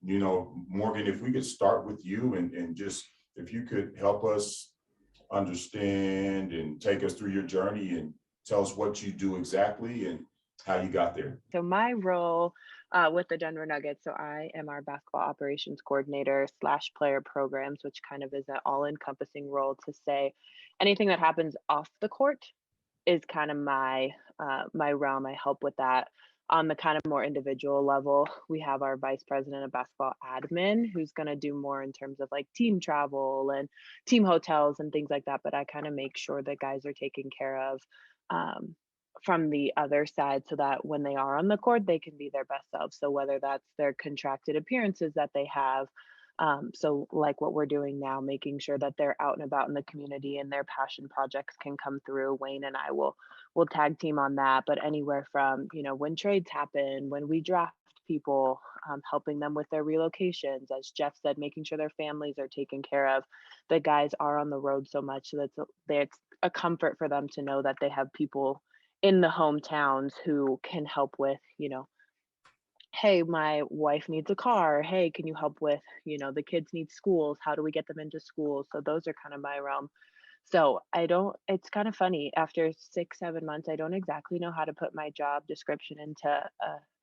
Morgan, if we could start with you and just if you could help us understand and take us through your journey and tell us what you do exactly and how you got there. So my role with the Denver Nuggets, so I am our basketball operations coordinator slash player programs, which kind of is an all-encompassing role to say anything that happens off the court is kind of my realm. I help with that. On the kind of more individual level, we have our vice president of basketball admin who's going to do more in terms of like team travel and team hotels and things like that. But I kind of make sure that guys are taken care of um, from the other side so that when they are on the court, they can be their best selves. So whether that's their contracted appearances that they have, so like what we're doing now, making sure that they're out and about in the community and their passion projects can come through. Wayne and I will tag team on that. But anywhere from, when trades happen, when we draft people, helping them with their relocations, as Jeff said, making sure their families are taken care of. The guys are on the road so much so it's a comfort for them to know that they have people in the hometowns who can help with, hey, my wife needs a car. Hey, can you help with, the kids need schools. How do we get them into school? So those are kind of my realm. So it's kind of funny. After 6, 7 months, I don't exactly know how to put my job description into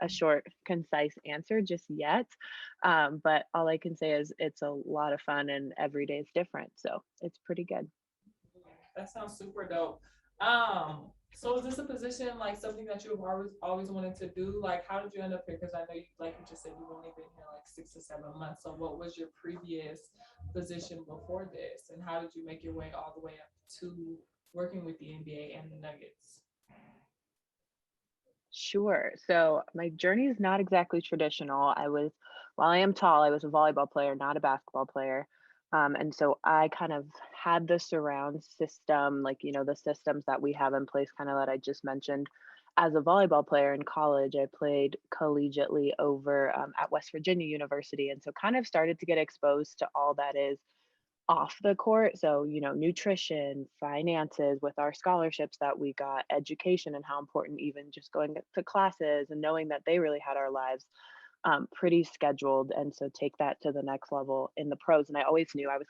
a short, concise answer just yet. But all I can say is it's a lot of fun and every day is different. So it's pretty good. That sounds super dope. So is this a position like something that you've always wanted to do? Like, how did you end up here? Because I know you, like you just said, you've only been here like 6 to 7 months. So what was your previous position before this, and how did you make your way all the way up to working with the NBA and the Nuggets? Sure. So my journey is not exactly traditional. While I am tall, I was a volleyball player, not a basketball player. And so I kind of had the surround system, like, the systems that we have in place, kind of that I just mentioned. As a volleyball player in college, I played collegiately over at West Virginia University. And so kind of started to get exposed to all that is off the court. So, nutrition, finances with our scholarships that we got, education, and how important even just going to classes and knowing that they really had our lives pretty scheduled. And so take that to the next level in the pros. And I always knew I was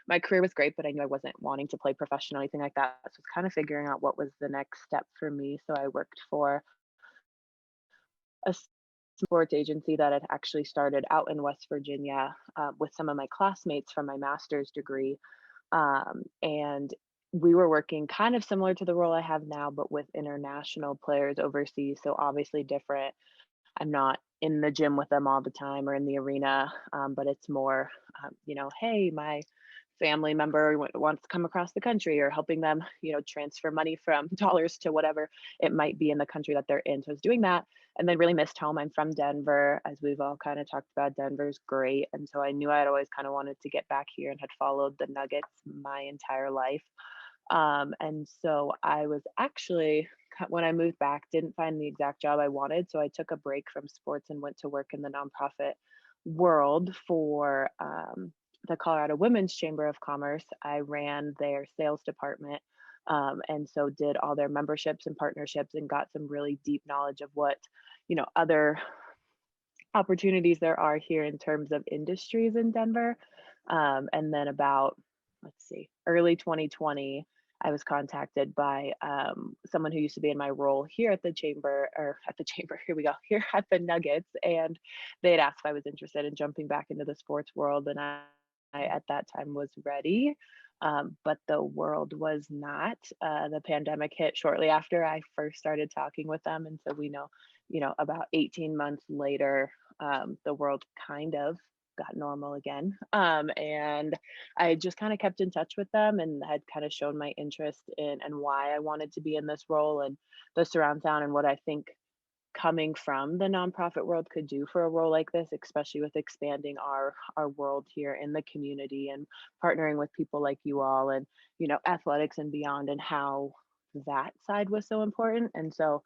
my career was great, but I knew I wasn't wanting to play professional or anything like that. So it's kind of figuring out what was the next step for me. So I worked for a sports agency that had actually started out in West Virginia with some of my classmates from my master's degree. And we were working kind of similar to the role I have now, but with international players overseas. So obviously different. I'm not in the gym with them all the time or in the arena, but it's more, hey, my family member wants to come across the country, or helping them, transfer money from dollars to whatever it might be in the country that they're in. So I was doing that and then really missed home. I'm from Denver, as we've all kind of talked about. Denver's great. And so I knew I'd always kind of wanted to get back here and had followed the Nuggets my entire life. And so I was actually, when I moved back, didn't find the exact job I wanted. So I took a break from sports and went to work in the nonprofit world for the Colorado Women's Chamber of Commerce. I ran their sales department. And so did all their memberships and partnerships and got some really deep knowledge of what, other opportunities there are here in terms of industries in Denver. And then about, let's see, early 2020, I was contacted by someone who used to be in my role here at the chamber, here we go, here at the Nuggets. And they had asked if I was interested in jumping back into the sports world. And I at that time was ready. But the world was not. The pandemic hit shortly after I first started talking with them. And so we know, about 18 months later, the world kind of got normal again. And I just kind of kept in touch with them and had kind of shown my interest in and why I wanted to be in this role and the surround sound and what I think coming from the nonprofit world could do for a role like this, especially with expanding our world here in the community and partnering with people like you all and, athletics and beyond, and how that side was so important. And so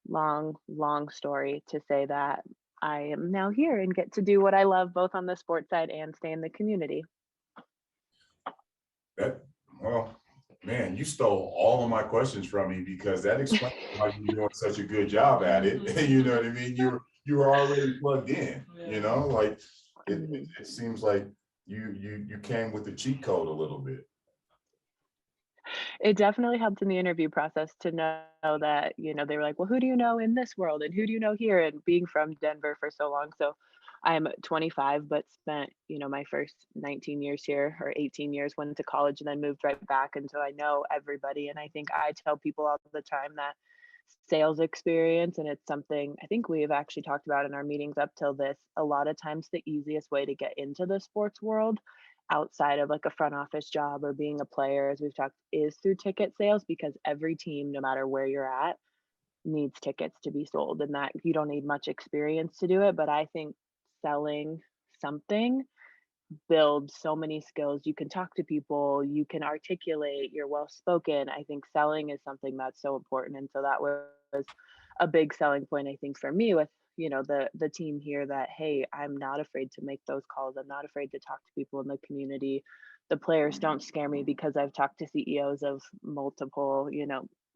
long story to say that I am now here and get to do what I love both on the sports side and stay in the community. That, well, man, you stole all of my questions from me because that explains why you're doing such a good job at it. You know what I mean? You were already plugged in, Yeah. like it seems like you came with the cheat code a little bit. It definitely helped in the interview process to know that, they were like, "Well, who do you know in this world and who do you know here?" And being from Denver for so long. So I'm 25, but spent, my first 19 years here, or 18 years, went to college and then moved right back. And so I know everybody. And I think I tell people all the time that sales experience, and it's something I think we have actually talked about in our meetings up till this, a lot of times the easiest way to get into the sports world outside of like a front office job or being a player, as we've talked, is through ticket sales, because every team, no matter where you're at, needs tickets to be sold, and that you don't need much experience to do it. But I think selling something builds so many skills. You can talk to people, you can articulate, you're well spoken. I think selling is something that's so important. And so that was a big selling point, I think, for me with, the team here, that hey, I'm not afraid to make those calls. I'm not afraid to talk to people in the community. The players don't scare me because I've talked to CEOs of multiple,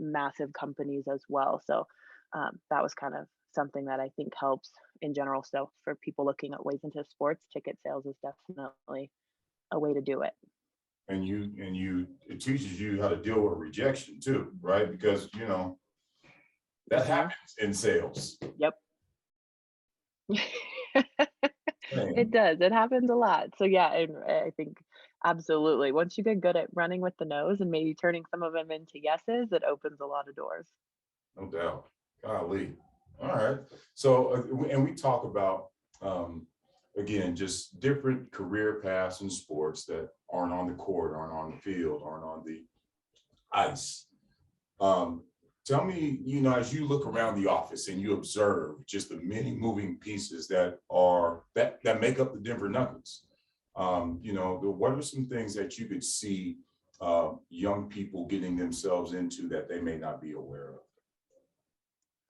massive companies as well. So that was kind of something that I think helps in general. So for people looking at ways into sports, ticket sales is definitely a way to do it. And it teaches you how to deal with rejection too, right? Because that Mhm. happens in sales. Yep. It Man, does. It happens a lot. So yeah, and I think absolutely. Once you get good at running with the nose and maybe turning some of them into yeses, it opens a lot of doors. no doubt. Golly. All right. So, and we talk about, again, just different career paths in sports that aren't on the court, aren't on the field, aren't on the ice. Um, Tell me, as you look around the office and you observe just the many moving pieces that make up the Denver Nuggets. What are some things that you could see young people getting themselves into that they may not be aware of?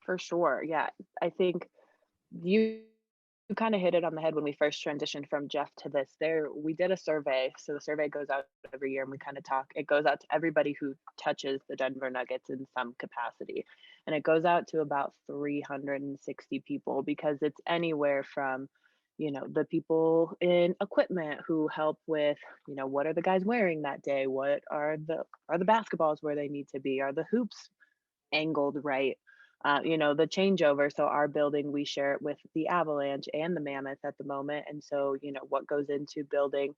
For sure. Yeah. I think you kind of hit it on the head when we first transitioned from Jeff to this. We did a survey. So the survey goes out every year and we kind of talk. It goes out to everybody who touches the Denver Nuggets in some capacity. And it goes out to about 360 people, because it's anywhere from, the people in equipment who help with, what are the guys wearing that day? What are the basketballs where they need to be? Are the hoops angled right? The changeover. So our building, we share it with the Avalanche and the Mammoth at the moment. And so, what goes into building,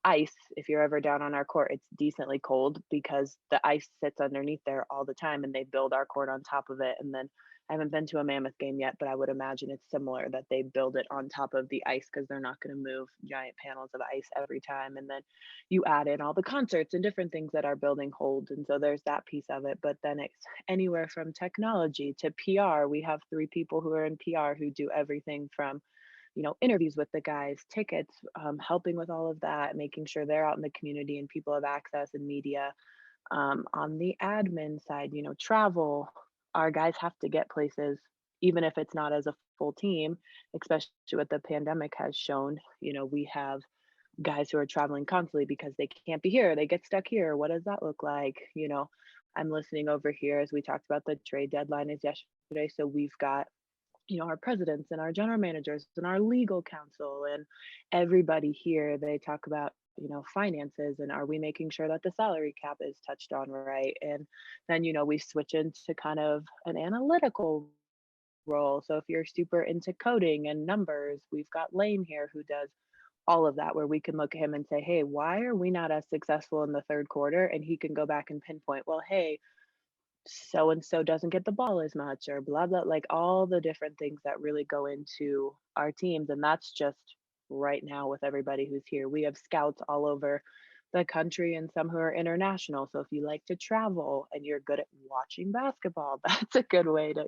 ice, if you're ever down on our court, it's decently cold because the ice sits underneath there all the time and they build our court on top of it. And then I haven't been to a Mammoth game yet, but I would imagine it's similar, that they build it on top of the ice because they're not going to move giant panels of ice every time. And then you add in all the concerts and different things that our building holds. And so there's that piece of it. But then it's anywhere from technology to PR. We have 3 people who are in PR who do everything from, interviews with the guys, tickets, helping with all of that, making sure they're out in the community and people have access, and media. On the admin side, travel, our guys have to get places, even if it's not as a full team, especially what the pandemic has shown. We have guys who are traveling constantly because they can't be here. They get stuck here. What does that look like? I'm listening over here as we talked about the trade deadline is yesterday. So we've got, our presidents and our general managers and our legal counsel and everybody here. They talk about, finances, and are we making sure that the salary cap is touched on right? And then, we switch into kind of an analytical role. So if you're super into coding and numbers, we've got Lane here who does all of that, where we can look at him and say, hey, why are we not as successful in the third quarter? And he can go back and pinpoint, well, hey, so and so doesn't get the ball as much, or blah blah, like all the different things that really go into our teams. And that's just right now with everybody who's here. We have scouts all over the country and some who are international. So if you like to travel and you're good at watching basketball, that's a good way to,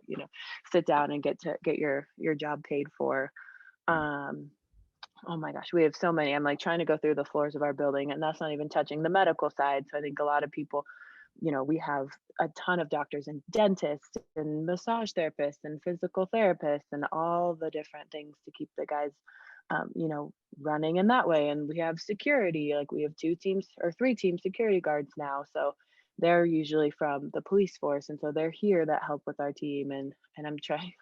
sit down and get your job paid for. um Oh my gosh, we have so many. I'm like trying to go through the floors of our building, and that's not even touching the medical side. So I think a lot of people, we have a ton of doctors and dentists and massage therapists and physical therapists and all the different things to keep the guys, running in that way. And we have security, like we have 2 teams or 3 team security guards now. So they're usually from the police force, and so they're here that help with our team. And I'm trying.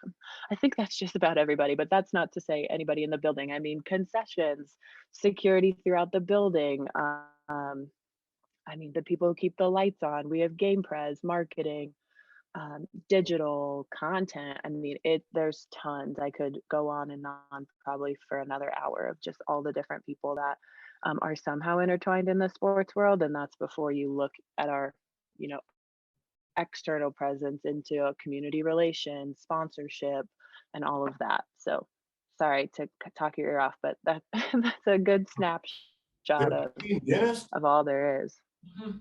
I think that's just about everybody, but that's not to say anybody in the building. I mean, concessions, security throughout the building. I mean, the people who keep the lights on. We have game pres, marketing, digital content. I mean, there's tons. I could go on and on probably for another hour of just all the different people that are somehow intertwined in the sports world. And that's before you look at our, you know, external presence into a community relations, sponsorship, and all of that. So sorry to talk your ear off, but that that's a good snapshot There's a team dentist. of all there is. Mhm.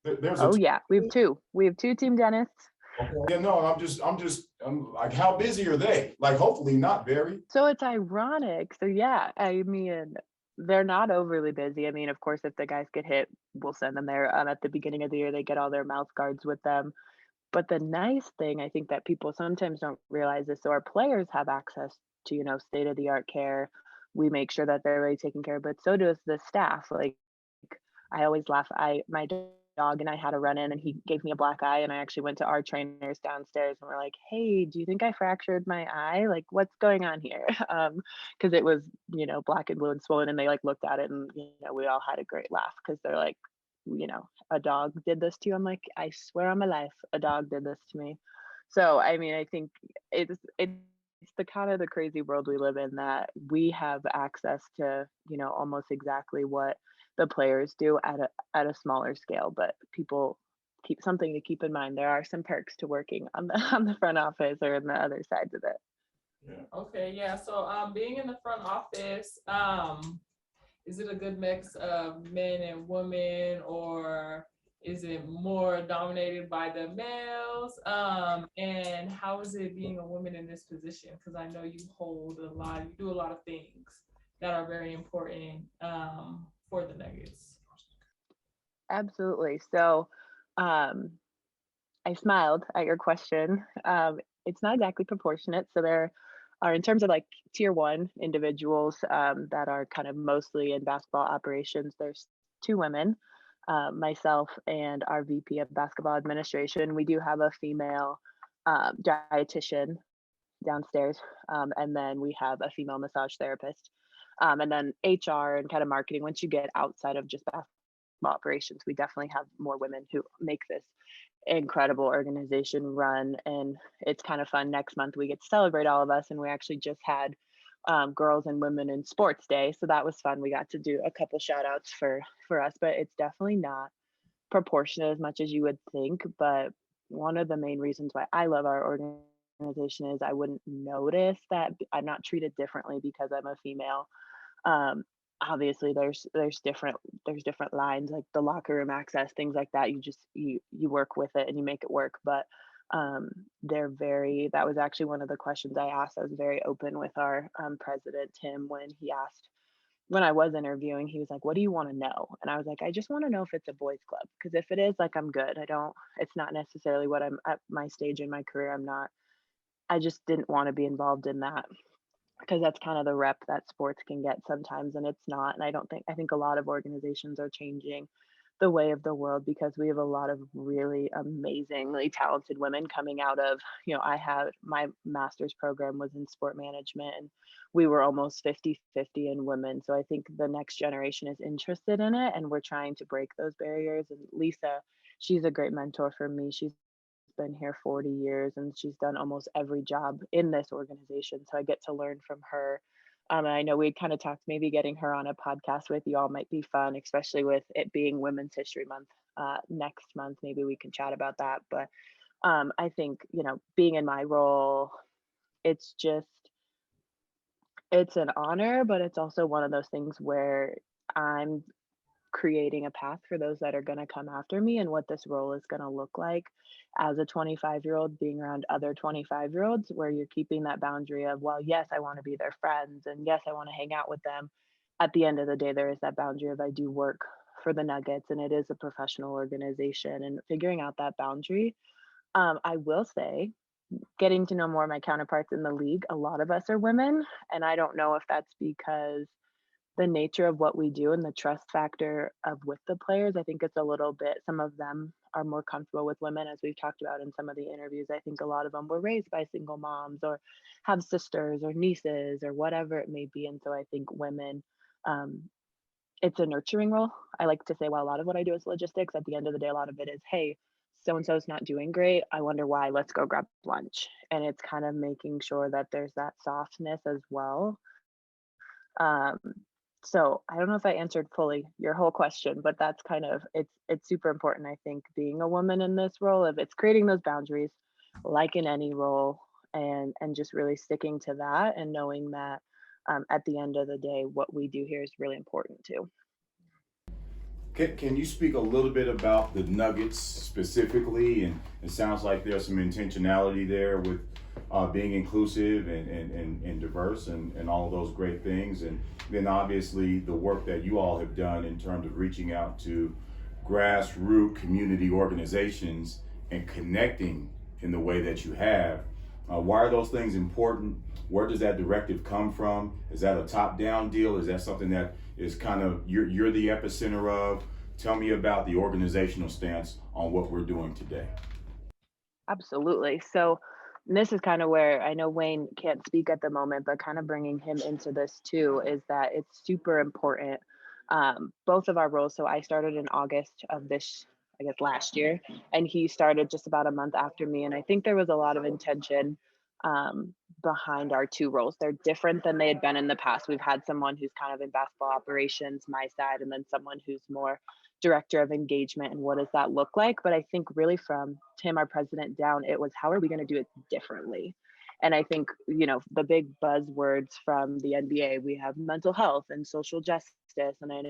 There's a Oh team. yeah, we have two. We have two team dentists. Okay. Yeah, no, I'm like, how busy are they? Like, hopefully not very. So it's ironic. So yeah, I mean, they're not overly busy. I mean, of course, if the guys get hit, we'll send them there. At the beginning of the year, they get all their mouth guards with them. But the nice thing, I think that people sometimes don't realize is, so our players have access to, state of the art care. We make sure that they're really taken care of, but so does the staff. Like, I always laugh. My dog and I had a run in, and he gave me a black eye, and I actually went to our trainers downstairs, and we're like, "Hey, do you think I fractured my eye? Like, what's going on here?" Because it was, black and blue and swollen, and they like looked at it, and we all had a great laugh because they're like, a dog did this to you. I'm like, I swear on my life, a dog did this to me. So I mean, I think it's the kind of the crazy world we live in, that we have access to, almost exactly what the players do at a smaller scale. But people keep something to keep in mind. There are some perks to working on the on the front office or in the other sides of it. Yeah. Okay, yeah. So being in the front office, is it a good mix of men and women, or is it more dominated by the males? And how is it being a woman in this position? Because I know you do a lot of things that are very important for the Nuggets. Absolutely. So, um, I smiled at your question. It's not exactly proportionate. So there are, in terms of like tier one individuals that are kind of mostly in basketball operations, there's two women, myself and our VP of basketball administration. We do have a female dietitian downstairs, and then we have a female massage therapist. And then HR and kind of marketing. Once you get outside of just basketball operations, we definitely have more women who make this incredible organization run. And it's kind of fun. Next month we get to celebrate all of us, and we actually just had girls and women in sports day, so that was fun. We got to do a couple shout outs for us, but it's definitely not proportionate as much as you would think. But one of the main reasons why I love our organization is I wouldn't notice that I'm not treated differently because I'm a female. um, Obviously there's different lines, like the locker room access, things like that. You work with it and you make it work. But that was actually one of the questions I asked. I was very open with our president Tim when he asked, when I was interviewing, he was like, "What do you want to know?" And I was like, "I just want to know if it's a boys club, because if it is, like, I'm good. I don't It's not necessarily what I'm at my stage in my career. I just didn't want to be involved in that, because that's kind of the rep that sports can get sometimes, and it's not. And I think a lot of organizations are changing the way of the world, because we have a lot of really amazingly talented women coming out of, I had my master's program was in sport management, and we were almost 50-50 in women. So I think the next generation is interested in it, and we're trying to break those barriers. And Lisa, she's a great mentor for me. She's been here 40 years, and she's done almost every job in this organization. So I get to learn from her. And I know we kind of talked, maybe getting her on a podcast with you all might be fun, especially with it being Women's History Month next month. Maybe we can chat about that. But I think, being in my role, it's just, it's an honor, but it's also one of those things where I'm creating a path for those that are going to come after me, and what this role is going to look like as a 25-year-old, being around other 25-year-olds, where you're keeping that boundary of, well, yes, I want to be their friends, and yes, I want to hang out with them. At the end of the day, there is that boundary of, I do work for the Nuggets, and it is a professional organization, and figuring out that boundary. I will say, getting to know more of my counterparts in the league, a lot of us are women, and I don't know if that's because the nature of what we do and the trust factor of with the players, I think it's a little bit, some of them are more comfortable with women, as we've talked about in some of the interviews. I think a lot of them were raised by single moms or have sisters or nieces or whatever it may be. And so I think women, um, it's a nurturing role. I like to say, well, a lot of what I do is logistics. At the end of the day, a lot of it is, hey, so and so's not doing great. I wonder why. Let's go grab lunch. And it's kind of making sure that there's that softness as well. Um, so I don't know if I answered fully your whole question, but that's kind of, it's super important. I think being a woman in this role, if it's creating those boundaries, like in any role, and just really sticking to that and knowing that at the end of the day, what we do here is really important too. Can you speak a little bit about the Nuggets specifically? And it sounds like there's some intentionality there with being inclusive and diverse and all of those great things. And then obviously the work that you all have done in terms of reaching out to grassroots community organizations and connecting in the way that you have. Why are those things important? Where does that directive come from? Is that a top-down deal? Is that something that is kind of you're the epicenter of? Tell me about the organizational stance on what we're doing today. Absolutely. So this is kind of where I know Wayne can't speak at the moment, but kind of bringing him into this too is that it's super important. Both of our roles. So I started in August of this, I guess, last year, and he started just about a month after me. And I think there was a lot of intention behind our two roles. They're different than they had been in the past. We've had someone who's kind of in basketball operations, my side, and then someone who's more director of engagement and what does that look like. But I think really from Tim, our president, down, it was how are we going to do it differently? And I think, the big buzzwords from the NBA, we have mental health and social justice. And I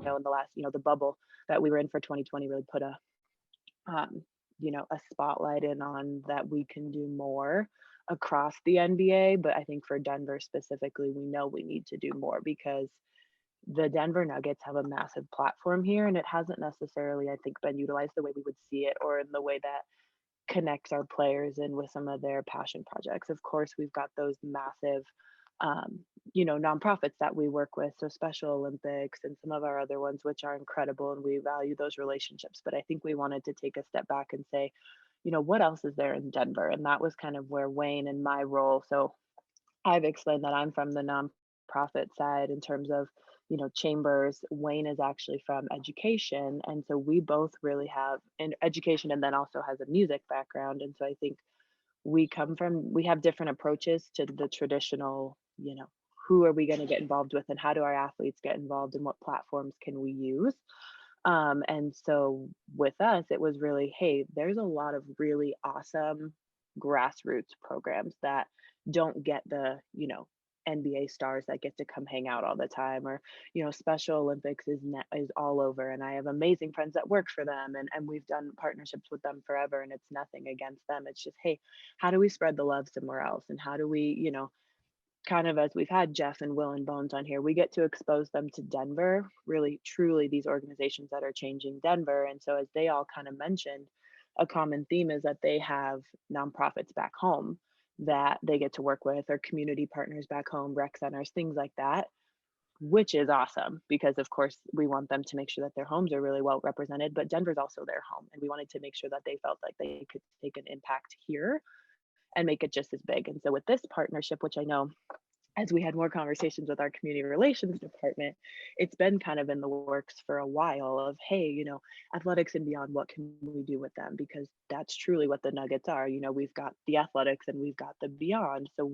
know in the last, the bubble that we were in for 2020 really put um, a spotlight in on that we can do more across the NBA. But I think for Denver specifically, we know we need to do more because the Denver Nuggets have a massive platform here, and it hasn't necessarily, I think, been utilized the way we would see it or in the way that connects our players in with some of their passion projects. Of course, we've got those massive, nonprofits that we work with, so Special Olympics and some of our other ones, which are incredible, and we value those relationships. But I think we wanted to take a step back and say, what else is there in Denver? And that was kind of where Wayne and my role. So I've explained that I'm from the nonprofit side in terms of, chambers. Wayne is actually from education. And so we both really have in education and then also has a music background. And so I think we have different approaches to the traditional, who are we going to get involved with and how do our athletes get involved and what platforms can we use? And so with us, it was really, hey, there's a lot of really awesome grassroots programs that don't get the, NBA stars that get to come hang out all the time, or Special Olympics is all over, and I have amazing friends that work for them, and we've done partnerships with them forever, and it's nothing against them. It's just, hey, how do we spread the love somewhere else, and how do we, kind of as we've had Jeff and Will and Bones on here, we get to expose them to Denver, really, truly these organizations that are changing Denver. And so, as they all kind of mentioned, a common theme is that they have nonprofits back home that they get to work with, or community partners back home, rec centers, things like that, which is awesome because, of course, we want them to make sure that their homes are really well represented. But Denver's also their home, and we wanted to make sure that they felt like they could take an impact here and make it just as big. And so, with this partnership, which I know as we had more conversations with our community relations department, it's been kind of in the works for a while of, hey, athletics and beyond, what can we do with them? Because that's truly what the Nuggets are. We've got the athletics and we've got the beyond. So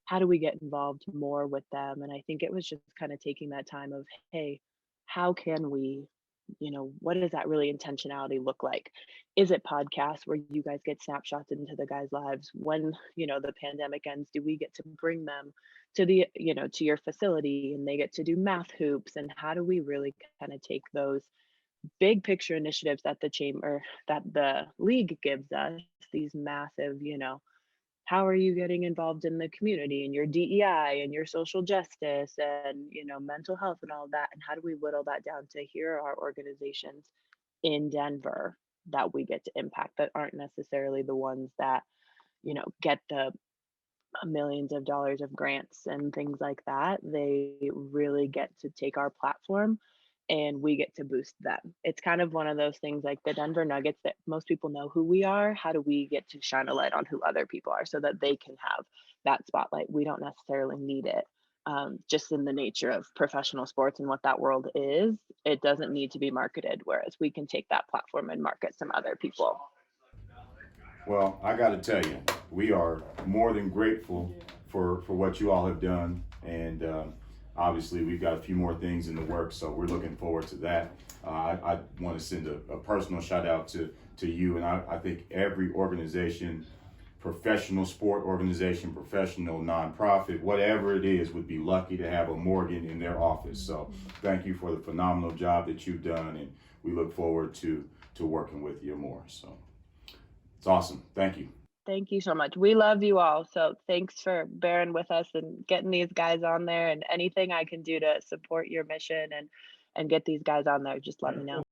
how do we get involved more with them? And I think it was just kind of taking that time of, hey, how can we, what does that really intentionality look like? Is it podcasts where you guys get snapshots into the guys' lives? When, the pandemic ends, do we get to bring them to to your facility and they get to do math hoops? And how do we really kind of take those big picture initiatives that the chamber, that the league gives us, these massive, how are you getting involved in the community and your DEI and your social justice and mental health and all of that, and how do we whittle that down to here are organizations in Denver that we get to impact that aren't necessarily the ones that get the millions of dollars of grants and things like that, they really get to take our platform and we get to boost them. It's kind of one of those things like the Denver Nuggets that most people know who we are. How do we get to shine a light on who other people are so that they can have that spotlight? We don't necessarily need it. Just in the nature of professional sports and what that world is, it doesn't need to be marketed, whereas we can take that platform and market some other people. Well, I got to tell you, we are more than grateful for what you all have done, and obviously we've got a few more things in the works, so we're looking forward to that. I want to send a personal shout out to you, and I think every organization, professional sport organization, professional nonprofit, whatever it is, would be lucky to have a Morgan in their office. So thank you for the phenomenal job that you've done, and we look forward to working with you more. So it's awesome. Thank you. Thank you so much. We love you all. So thanks for bearing with us and getting these guys on there, and anything I can do to support your mission and get these guys on there, just let me know.